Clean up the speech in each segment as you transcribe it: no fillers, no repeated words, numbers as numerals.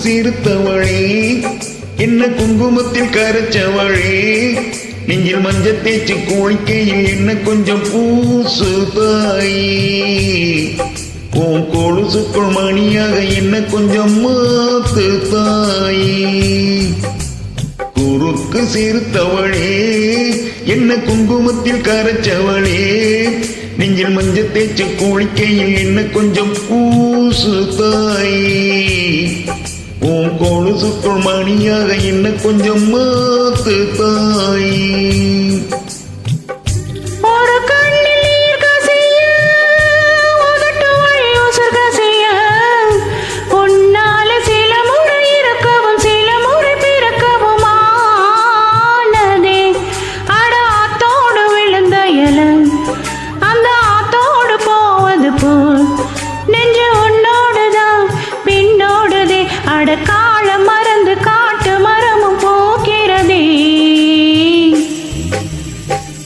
சீர்த்தவளே என்ன குங்குமத்தில் கரைச்சவளே நெஞ்சில் மஞ்சள் தேய்ச்சி குளிக்கையில் என்ன கொஞ்சம் பூசு தாயி உன் கொலுசுக்குள் மணியாக என்ன கொஞ்சம் மாத்து தாயி குறுக்கு சீர்த்தவளே என்ன குங்குமத்தில் கரைச்சவளே நெஞ்சில் மஞ்சள் தேய்ச்சி குளிக்கையில் என்ன கொஞ்சம் பூசு தாயி உன் கொலுசுக்குள் மணியாக என்ன கொஞ்சம் மாத்து தாயி கால மறந்து காட்டு மரமும் போக்கிறதே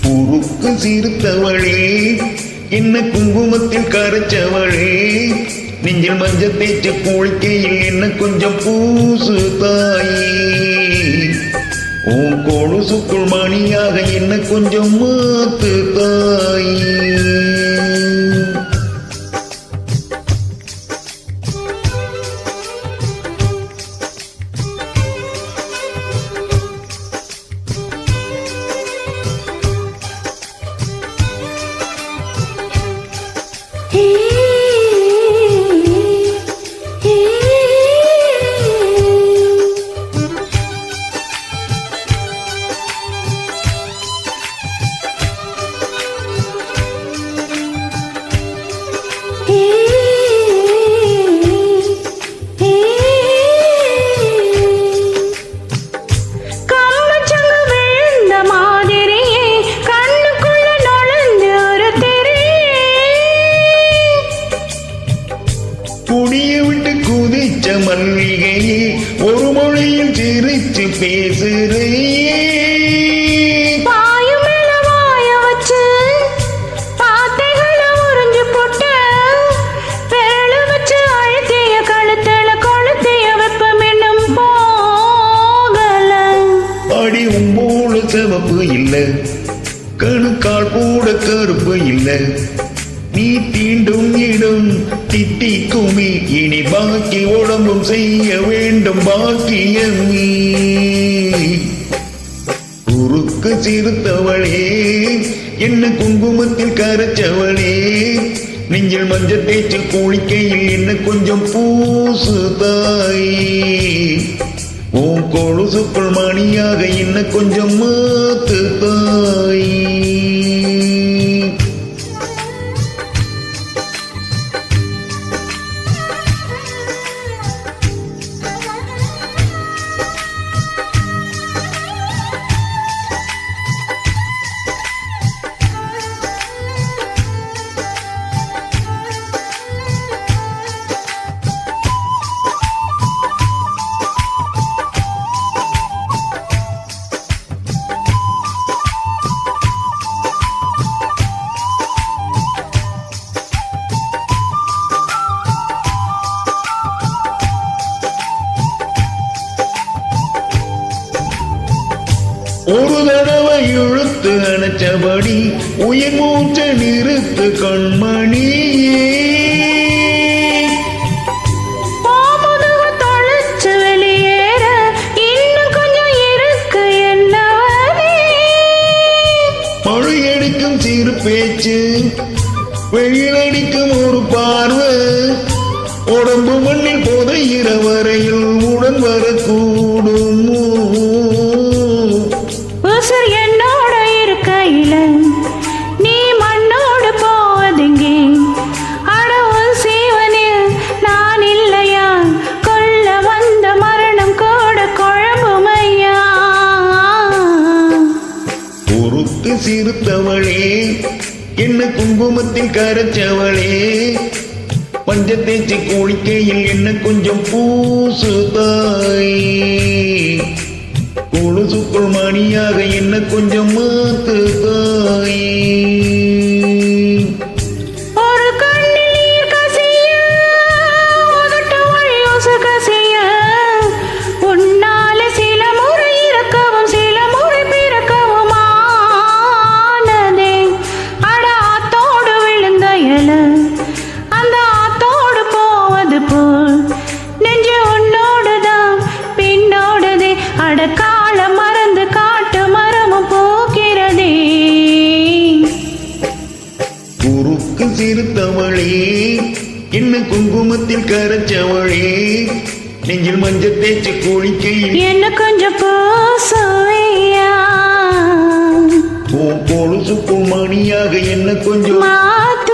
குறுக்கு சீர்த்தவளே என்ன குங்குமத்தில் கரைச்சவளே நெஞ்சில் மஞ்சள் தேய்ச்சி குளிக்கையில் என்ன கொஞ்சம் பூசு தாயி உன் கொலுசுக்குள் மணியாக என்ன கொஞ்சம் மாத்து தாயி குடிய விட்டு குதிச்ச மல்லிகையே ஒரு மொழியில் சிரிச்சு பேசுறே அடி உம்போல சிவப்பு இல்ல கணுக்கால் கூட கருப்பு இல்ல நீ தீண்டும் இடம் திட்டி குமி இனி பாக்கி உடம்பும் செய்ய வேண்டும் பாக்கியம் நீ குறுக்கு சிறுத்தவளே என்ன குங்குமத்தில் கரைச்சவளே நெஞ்சில் மஞ்சள் தேய்ச்சி குளிக்கையில் என்ன கொஞ்சம் பூசு தாயி உன் கொலுசுக்குள் மணியாக என்ன கொஞ்சம் மாத்து தாயி ஒரு தடவை இழுத்து அணைச்சபடி உயிர் மூச்ச நிறுத்து கண்மணியே வெளியேற இன்னும் கொஞ்சம் இருக்கு என்னவனே மழையடிக்கும் சிறு பேச்சு வெயிலடிக்கும் ஒரு பார்வை உடம்பு மண்ணில் புதைகிற வரையில் உடன் வரக்கூடும் என்னோட இருக்கையில நீ மண்ணோடு போவதுங்கே அடவும் சீவனில் நான் இல்லையா கொல்ல வந்த மரணம் கூட குழம்புமையா குறுக்கு சிறுத்தவளே என்ன குங்குமத்தில் கரைச்சவளே மஞ்சள் தேய்ச்சி குளிக்கையில் என்ன கொஞ்சம் பூசு தாயி கொலுசுக்குள் மணியாக என்ன கொஞ்சம் மாத்து தாயி ஒரு கண்ணில் கசிய உதட்டு வழி கசிய கரைச்சவளே என்ன குங்குமத்தில் கரைச்சவளே நெஞ்சில் மஞ்சள் தேய்ச்சி குளிக்கையில் என்ன கொஞ்சம் பூசுவியா கொலுசுக்கும் மணியாக என்ன கொஞ்சம் மாத்து